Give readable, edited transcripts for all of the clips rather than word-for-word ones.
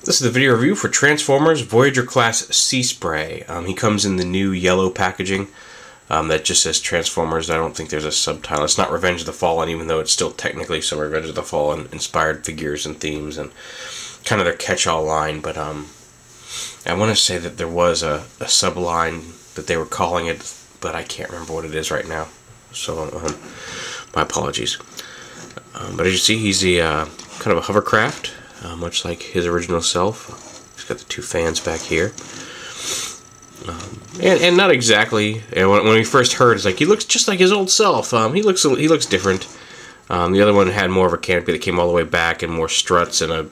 This is the video review for Transformers Voyager class Seaspray. He comes in the new yellow packaging that just says Transformers. I don't think there's a subtitle. It's not Revenge of the Fallen, even though it's still technically some Revenge of the Fallen inspired figures and themes and kind of their catch-all line. But I want to say that there was a subline that they were calling it, but I can't remember what it is right now. So my apologies. But as you see, he's a kind of a hovercraft. Much like his original self. He's got the two fans back here. And not exactly. When we first heard, it's like, he looks just like his old self. He looks different. The other one had more of a canopy that came all the way back and more struts and a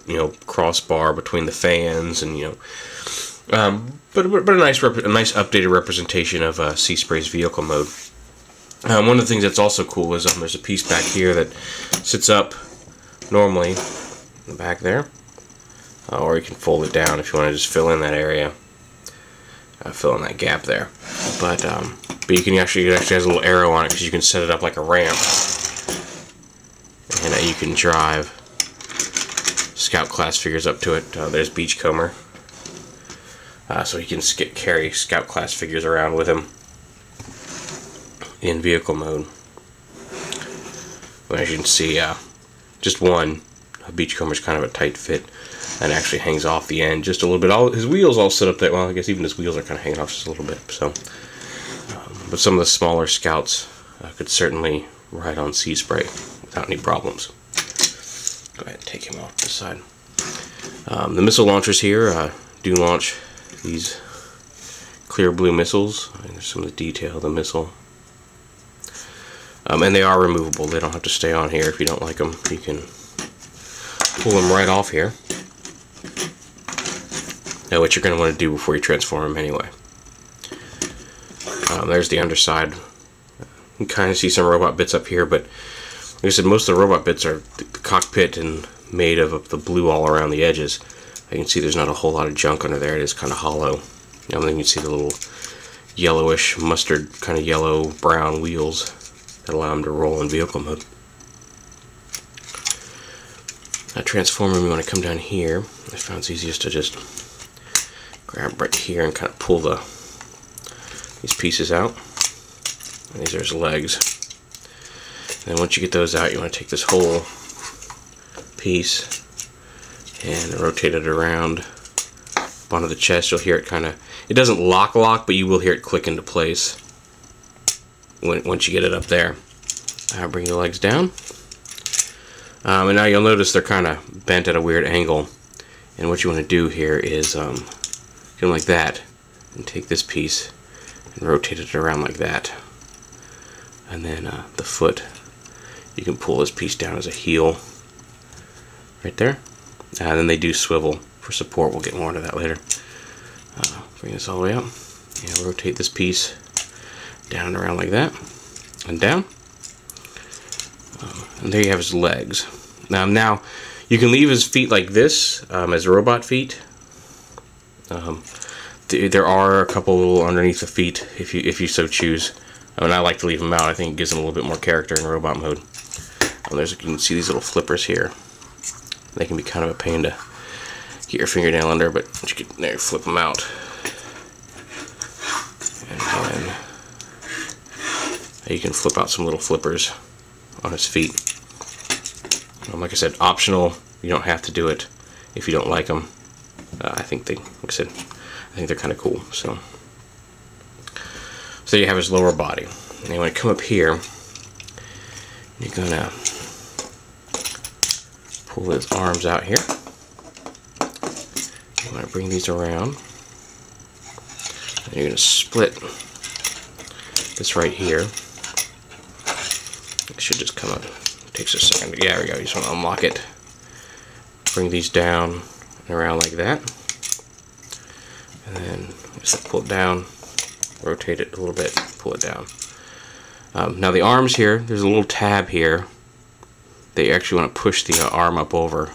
crossbar between the fans, and but a nice updated representation of Seaspray's vehicle mode. One of the things that's also cool is there's a piece back here that sits up normally. The back there, or you can fold it down if you want to just fill in that area, fill in that gap there. But you can actually, it actually has a little arrow on it because you can set it up like a ramp, and you can drive Scout class figures up to it. There's Beachcomber, so he can carry Scout class figures around with him in vehicle mode. As you can see, just one. Beachcomber's kind of a tight fit and actually hangs off the end just a little bit. His wheels all sit up there. Well, I guess even his wheels are kind of hanging off just a little bit. So, but some of the smaller Scouts could certainly ride on Seaspray without any problems. Go ahead and take him off to the side. The missile launchers here do launch these clear blue missiles. There's some of the detail of the missile. And they are removable. They don't have to stay on here if you don't like them. You can pull them right off here. Now, what you're going to want to do before you transform them anyway. There's the underside. You can kind of see some robot bits up here, but like I said, most of the robot bits are the cockpit and made of the blue all around the edges. You can see there's not a whole lot of junk under there. It is kind of hollow. And then you can see the little yellowish, mustard, kind of yellow-brown wheels that allow them to roll in vehicle mode. Transformer, we want to come down here. I found it's easiest to just grab right here and kind of pull these pieces out. And these are his legs. And then once you get those out, you want to take this whole piece and rotate it around up onto the chest. You'll hear it kind of, it doesn't lock, but you will hear it click into place once you get it up there. Bring your legs down. And now you'll notice they're kind of bent at a weird angle. And what you want to do here is go like that and take this piece and rotate it around like that. And then the foot, you can pull this piece down as a heel right there. And then they do swivel for support. We'll get more into that later. Bring this all the way up and rotate this piece down and around like that and down. And there you have his legs. Now you can leave his feet like this as robot feet. There are a couple little underneath the feet if you so choose. And I like to leave them out. I think it gives them a little bit more character in robot mode. You can see these little flippers here. They can be kind of a pain to get your fingernail under, but you can there flip them out. And then you can flip out some little flippers on his feet. Like I said, optional. You don't have to do it if you don't like them. I think like I said, I think they're kind of cool. So you have his lower body. And you want to come up here. You're gonna pull his arms out here. You want to bring these around. And you're gonna split this right here. It should just come up. It takes a second. Yeah, there we go. You just want to unlock it. Bring these down and around like that. And then just pull it down. Rotate it a little bit. Pull it down. Now the arms here, there's a little tab here that you actually want to push the arm up over.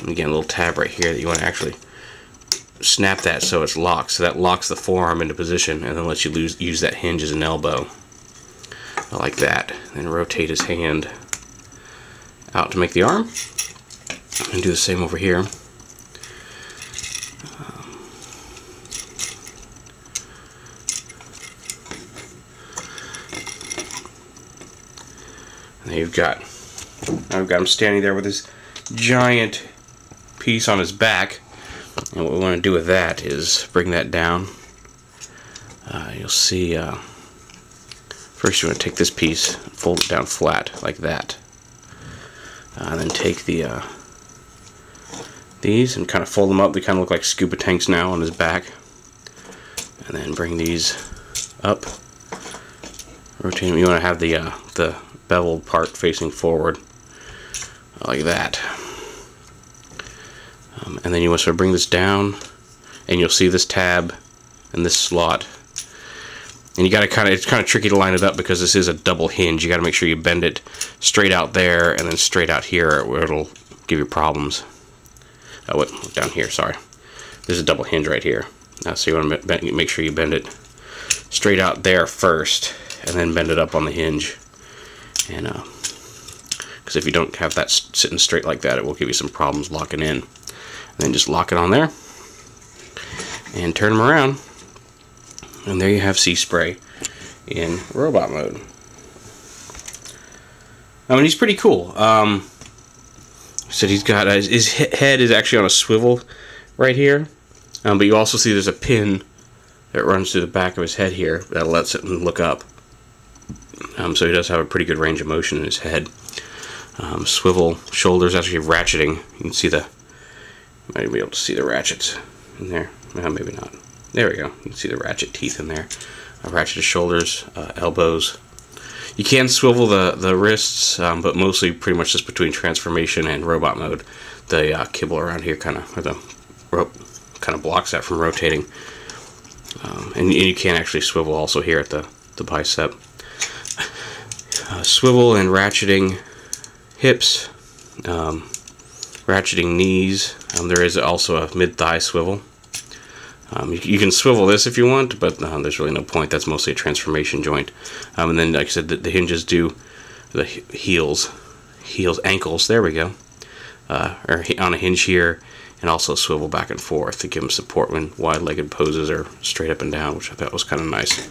And again, a little tab right here that you want to actually snap that so it's locked. So that locks the forearm into position and then lets you use that hinge as an elbow. Like that. And rotate his hand out to make the arm. And do the same over here. And I've got him standing there with his giant piece on his back. And what we want to do with that is bring that down. You'll see, first you want to take this piece, fold it down flat like that. And then take these and kind of fold them up. They kind of look like scuba tanks now on his back. And then bring these up. Rotate them. You want to have the beveled part facing forward like that. And then you want to sort of bring this down, and you'll see this tab and this slot. And you got to it's kind of tricky to line it up because this is a double hinge. You got to make sure you bend it straight out there and then straight out here, where it'll give you problems. Down here, sorry. There's a double hinge right here. So you want to make sure you bend it straight out there first, and then bend it up on the hinge. And because if you don't have that sitting straight like that, it will give you some problems locking in. And then just lock it on there and turn them around, and there you have Seaspray in robot mode. I mean, he's pretty cool. So he's got his head is actually on a swivel right here, but you also see there's a pin that runs through the back of his head here that lets it look up. So he does have a pretty good range of motion in his head. Swivel shoulders, actually ratcheting. You can see the, might be able to see the ratchets in there. Maybe not. There we go. You can see the ratchet teeth in there. Ratcheted shoulders, elbows. You can swivel the wrists, but mostly pretty much just between transformation and robot mode. The kibble around here or the rope kind of blocks that from rotating. And you can actually swivel also here at the bicep. Swivel and ratcheting hips, ratcheting knees. There is also a mid-thigh swivel. You can swivel this if you want, but there's really no point. That's mostly a transformation joint. And then, like I said, the hinges do the ankles. There we go. Are on a hinge here, and also swivel back and forth to give them support when wide-legged poses or straight up and down, which I thought was kind of nice.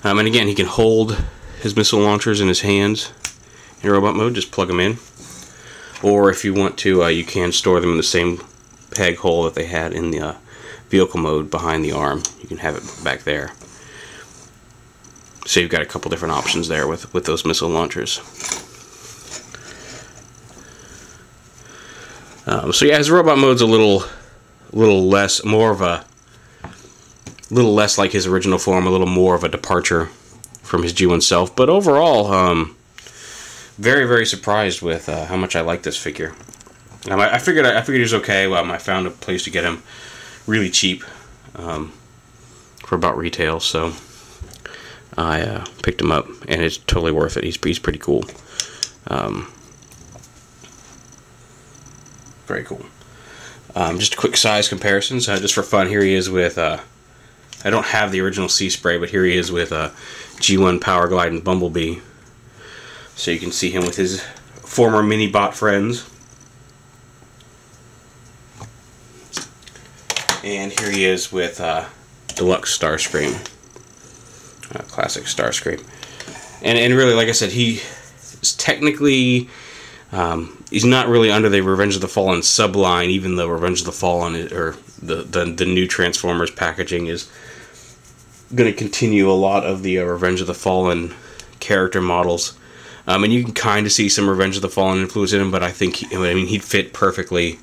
And again, he can hold his missile launchers in his hands in robot mode. Just plug them in, or if you want to, you can store them in the same peg hole that they had in the vehicle mode behind the arm. You can have it back there. So you've got a couple different options there with those missile launchers. So yeah, his robot mode's a little less like his original form, a little more of a departure from his G1 self. But overall, very, very surprised with how much I like this figure. I figured he was okay. I found a place to get him really cheap for about retail, so I picked him up, and it's totally worth it. He's pretty cool. Very cool. Just quick size comparisons, just for fun. Here he is with I don't have the original Seaspray, but here he is with G1 Power Glide and Bumblebee. So you can see him with his former mini-bot friends. And here he is with Deluxe Starscream, classic Starscream. And really, like I said, he is technically, he's not really under the Revenge of the Fallen subline, even though Revenge of the Fallen, or the new Transformers packaging, is going to continue a lot of the Revenge of the Fallen character models. And you can kind of see some Revenge of the Fallen influence in him, but I think, he'd fit perfectly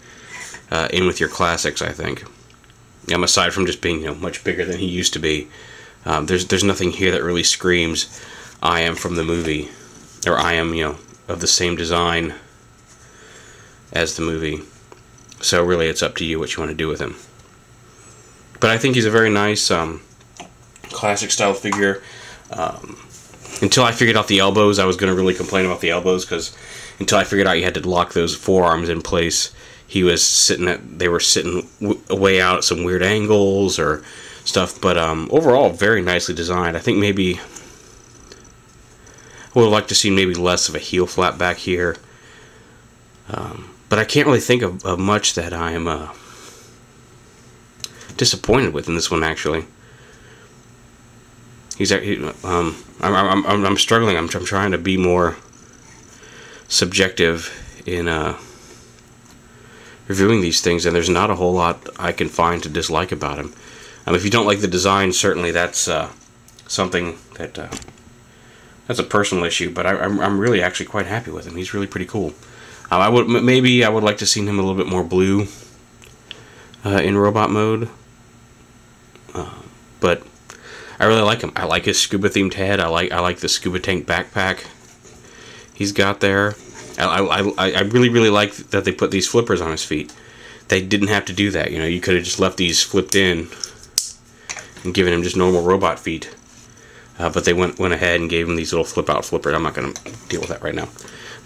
in with your classics, I think. Aside from just being, much bigger than he used to be, there's nothing here that really screams, I am from the movie, or I am, of the same design as the movie. So really, it's up to you what you want to do with him. But I think he's a very nice, classic style figure. Until I figured out the elbows, I was going to really complain about the elbows, because until I figured out you had to lock those forearms in place, they were sitting way out at some weird angles or stuff. But overall, very nicely designed. I think maybe I would have liked to see maybe less of a heel flap back here. But I can't really think of much that I am disappointed with in this one, actually. I'm struggling. I'm trying to be more subjective in reviewing these things, and there's not a whole lot I can find to dislike about him. If you don't like the design, certainly that's something that that's a personal issue. But I'm really actually quite happy with him. He's really pretty cool. I would like to see him a little bit more blue in robot mode, but I really like him. I like his scuba themed head. I like the scuba tank backpack he's got there. I really like that they put these flippers on his feet. They didn't have to do that. You know, you could have just left these flipped in and given him just normal robot feet. But they went ahead and gave him these little flip out flippers. I'm not going to deal with that right now.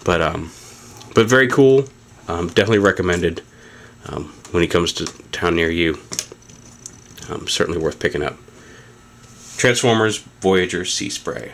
But very cool. Definitely recommended when he comes to town near you. Certainly worth picking up. Transformers Voyager Seaspray.